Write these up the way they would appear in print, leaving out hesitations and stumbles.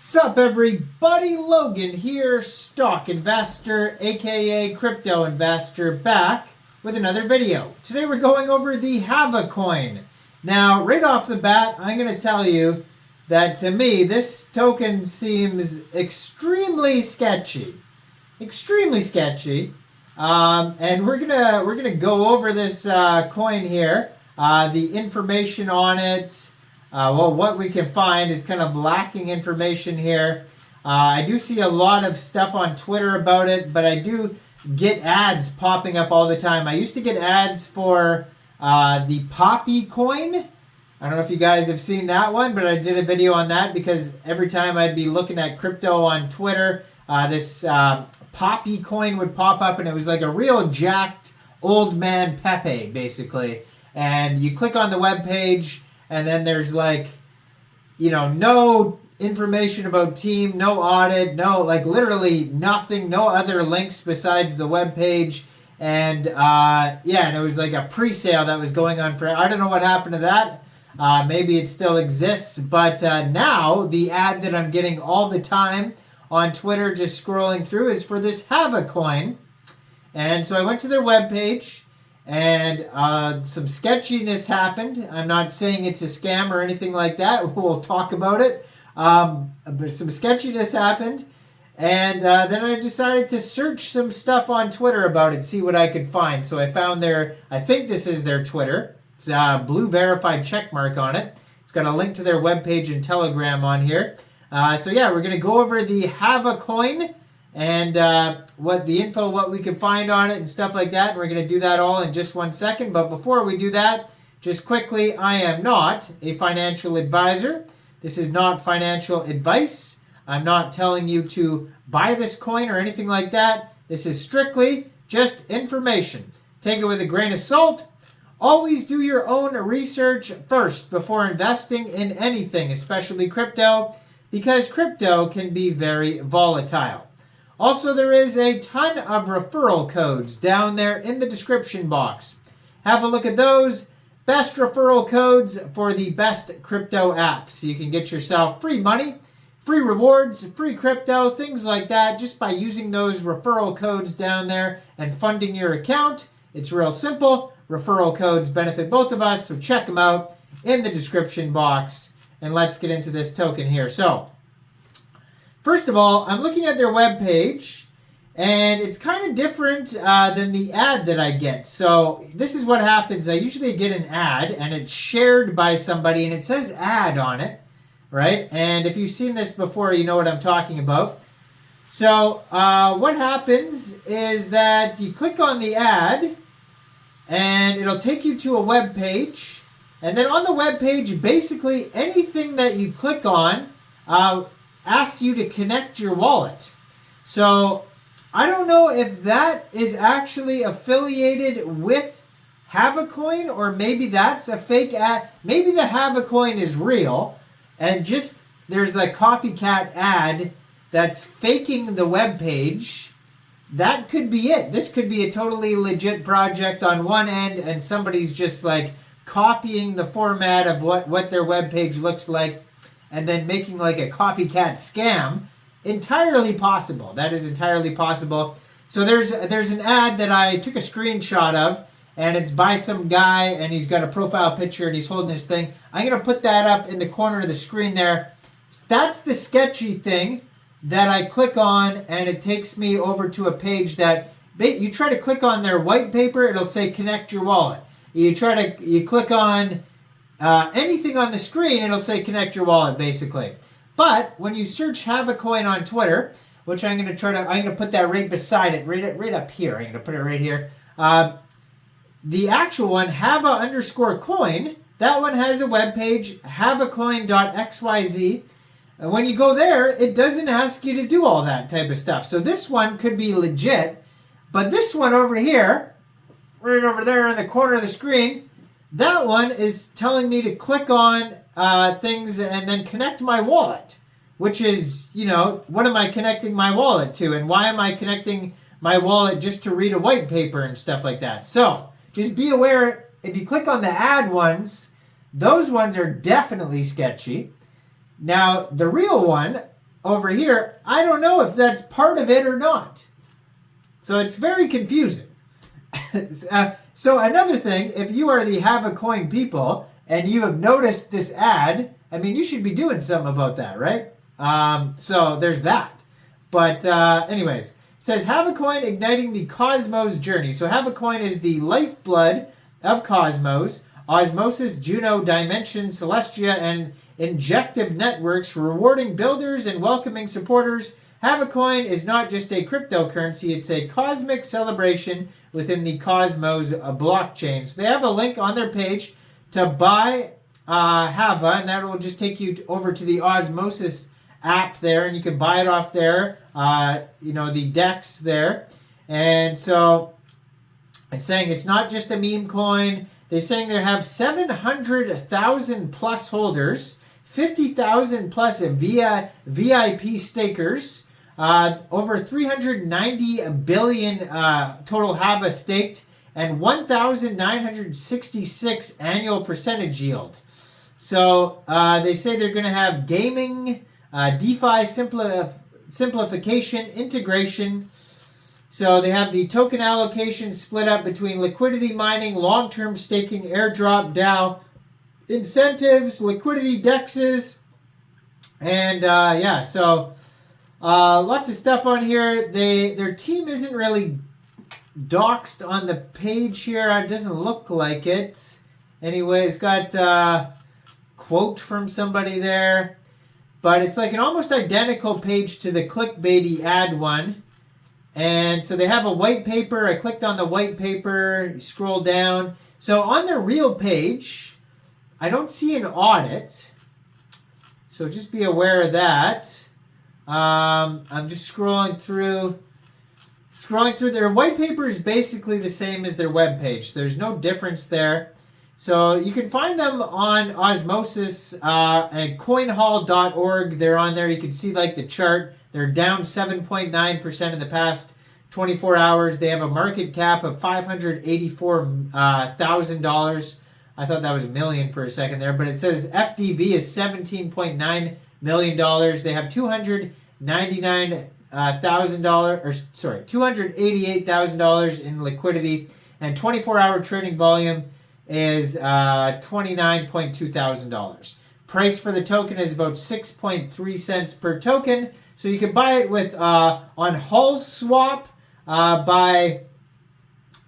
Sup everybody, Logan here, stock investor, aka crypto investor, back with another video. Today we're going over the HAVACOIN. Now, right off the bat, I'm going to tell you that to me, this token seems extremely sketchy. Extremely sketchy. And we're gonna go over this coin here, the information on it. Well, what we can find is kind of lacking information here. I do see a lot of stuff on Twitter about it, but I do get ads popping up all the time. I used to get ads for the Poppy coin. I don't know if you guys have seen that one, but I did a video on that because every time I'd be looking at crypto on Twitter, this Poppy coin would pop up, and it was like a real jacked old man Pepe, basically. And you click on the web page, and then there's like, you know, no information about team, no audit, no, like literally nothing, no other links besides the web page. And yeah, and it was like a pre-sale that was going on for, I don't know what happened to that. Maybe it still exists, but now the ad that I'm getting all the time on Twitter, just scrolling through, is for this HAVACOIN. And so I went to their web page, and some sketchiness happened. I'm not saying it's a scam or anything like that. We'll talk about it. But some sketchiness happened. And then I decided to search some stuff on Twitter about it, see what I could find. So I found I think this is their Twitter. It's a blue verified check mark on it. It's got a link to their webpage and Telegram on here. So yeah, we're going to go over the HAVACOIN and what we can find on it and stuff like that. And we're going to do that all in just 1 second. But before we do that, just quickly, I am not a financial advisor. This is not financial advice. I'm not telling you to buy this coin or anything like that. This is strictly just information. Take it with a grain of salt. Always do your own research first before investing in anything, especially crypto, because crypto can be very volatile. Also, there is a ton of referral codes down there in the description box. Have a look at those. Best referral codes for the best crypto apps. So you can get yourself free money, free rewards, free crypto, things like that, just by using those referral codes down there and funding your account. It's real simple. Referral codes benefit both of us, so check them out in the description box. And let's get into this token here. So, first of all, I'm looking at their webpage, and it's kind of different than the ad that I get. So this is what happens. I usually get an ad, and it's shared by somebody, and it says ad on it, right? And if you've seen this before, you know what I'm talking about. So what happens is that you click on the ad, and it'll take you to a web page. And then on the web page, basically anything that you click on asks you to connect your wallet. So I don't know if that is actually affiliated with HAVACOIN, or maybe that's a fake ad. Maybe the HAVACOIN is real, and just there's a copycat ad that's faking the web page. That could be it. This could be a totally legit project on one end, and somebody's just like copying the format of what their web page looks like and then making like a copycat scam. Entirely possible. That is entirely possible. So there's an ad that I took a screenshot of, and it's by some guy, and he's got a profile picture, and he's holding his thing. I'm going to put that up in the corner of the screen there. That's the sketchy thing that I click on, and it takes me over to a page that you try to click on their white paper, it'll say connect your wallet. You click on anything on the screen, it'll say connect your wallet, basically. But when you search HAVACOIN on Twitter, which I'm going to put that right beside it, right up here. I'm going to put it right here. The actual one, HAVA_coin, that one has a web page, havacoin.xyz. And when you go there, it doesn't ask you to do all that type of stuff. So this one could be legit, but this one over here, right over there in the corner of the screen, that one is telling me to click on things and then connect my wallet, which is, you know, what am I connecting my wallet to? And why am I connecting my wallet just to read a white paper and stuff like that? So just be aware, if you click on the ad ones, those ones are definitely sketchy. Now, the real one, over here, I don't know if that's part of it or not. So it's very confusing. So another thing, if you are the HAVACOIN people and you have noticed this ad, I mean, you should be doing something about that, right? So there's that. But anyways, it says HAVACOIN igniting the Cosmos journey. So HAVACOIN is the lifeblood of Cosmos, OSMOSIS, Juno, Dimension, Celestia, and Injective networks, rewarding builders and welcoming supporters. HAVACOIN is not just a cryptocurrency, it's a cosmic celebration within the Cosmos blockchain. So they have a link on their page to buy HAVA, and that will just take you over to the OSMOSIS app there, and you can buy it off there, the DEX there. And so it's saying it's not just a meme coin. They're saying they have 700,000 plus holders, 50,000 plus VIP stakers, over 390 billion total HAVA staked, and 1,966 annual percentage yield. So they say they're going to have gaming, DeFi simplification, integration. So they have the token allocation split up between liquidity mining, long-term staking, airdrop, DAO, incentives, liquidity dexes, and so lots of stuff on here. Their team isn't really doxed on the page here. It doesn't look like it. Anyway, it's got a quote from somebody there. But it's like an almost identical page to the clickbaity ad one. And so they have a white paper. I clicked on the white paper. You scroll down. So on their real page, I don't see an audit. So just be aware of that. I'm just scrolling through. Their white paper is basically the same as their web page. There's no difference there. So you can find them on Osmosis at coinhall.org. They're on there. You can see like the chart. They're down 7.9% in the past 24 hours. They have a market cap of $584,000. I thought that was a million for a second there, but it says FDV is $17.9 million. They have $288,000 in liquidity, and 24-hour trading volume is $29.2 thousand. Price for the token is about 6.3 cents per token. So you can buy it with on Hull Swap by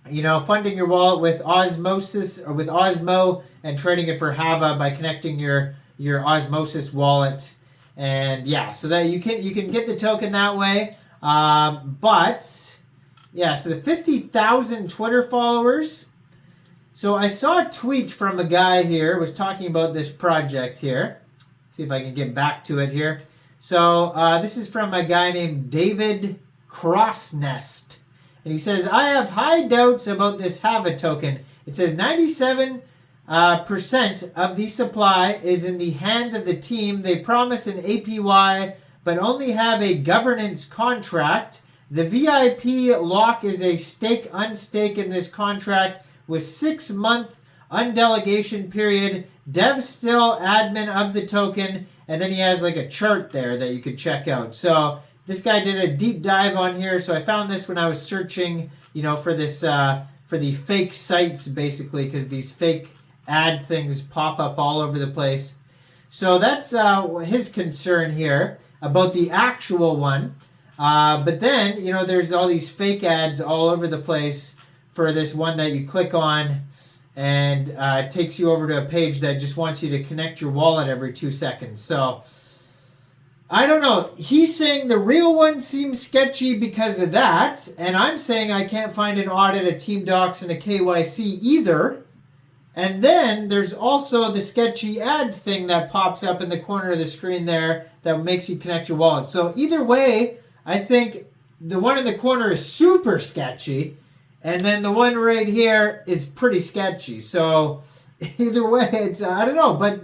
funding your wallet with Osmosis or with Osmo, and trading it for HAVA by connecting your Osmosis wallet. And yeah, so that you can get the token that way. So the 50,000 Twitter followers. So I saw a tweet from a guy here was talking about this project here. See if I can get back to it here. So this is from a guy named David Crossnest. And he says, I have high doubts about this HAVA token. It says 97% of the supply is in the hand of the team. They promise an APY, but only have a governance contract. The VIP lock is a stake unstake in this contract with 6-month undelegation period. Dev still admin of the token. And then he has like a chart there that you could check out. So this guy did a deep dive on here. So I found this when I was searching, for this, for the fake sites basically, because these fake ad things pop up all over the place. So that's his concern here about the actual one. But then, there's all these fake ads all over the place for this one that you click on, and it takes you over to a page that just wants you to connect your wallet every 2 seconds. So I don't know. He's saying the real one seems sketchy because of that, and I'm saying I can't find an audit, a team docs, and a KYC either. And then there's also the sketchy ad thing that pops up in the corner of the screen there that makes you connect your wallet. So either way, I think the one in the corner is super sketchy, and then the one right here is pretty sketchy. So either way, it's I don't know, but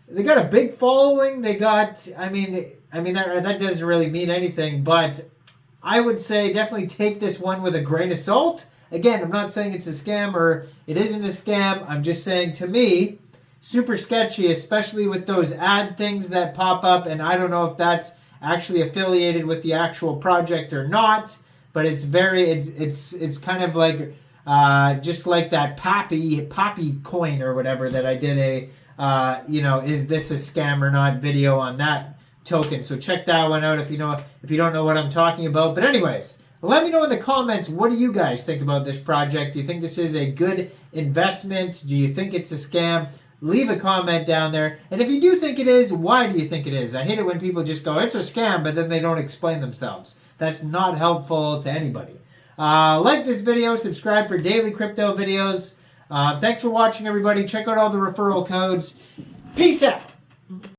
they got a big following. They got, I mean that doesn't really mean anything, but I would say definitely take this one with a grain of salt. Again, I'm not saying it's a scam or it isn't a scam. I'm just saying, to me, super sketchy, especially with those ad things that pop up, and I don't know if that's actually affiliated with the actual project or not. But it's it's kind of like just like that Poppy coin or whatever that I did a is this a scam or not video on that token. So check that one out if you don't know what I'm talking about. But anyways, let me know in the comments, what do you guys think about this project? Do you think this is a good investment? Do you think it's a scam? Leave a comment down there. And if you do think it is, why do you think it is? I hate it when people just go, it's a scam, but then they don't explain themselves. That's not helpful to anybody. Like this video, subscribe for daily crypto videos. Thanks for watching, everybody. Check out all the referral codes. Peace out.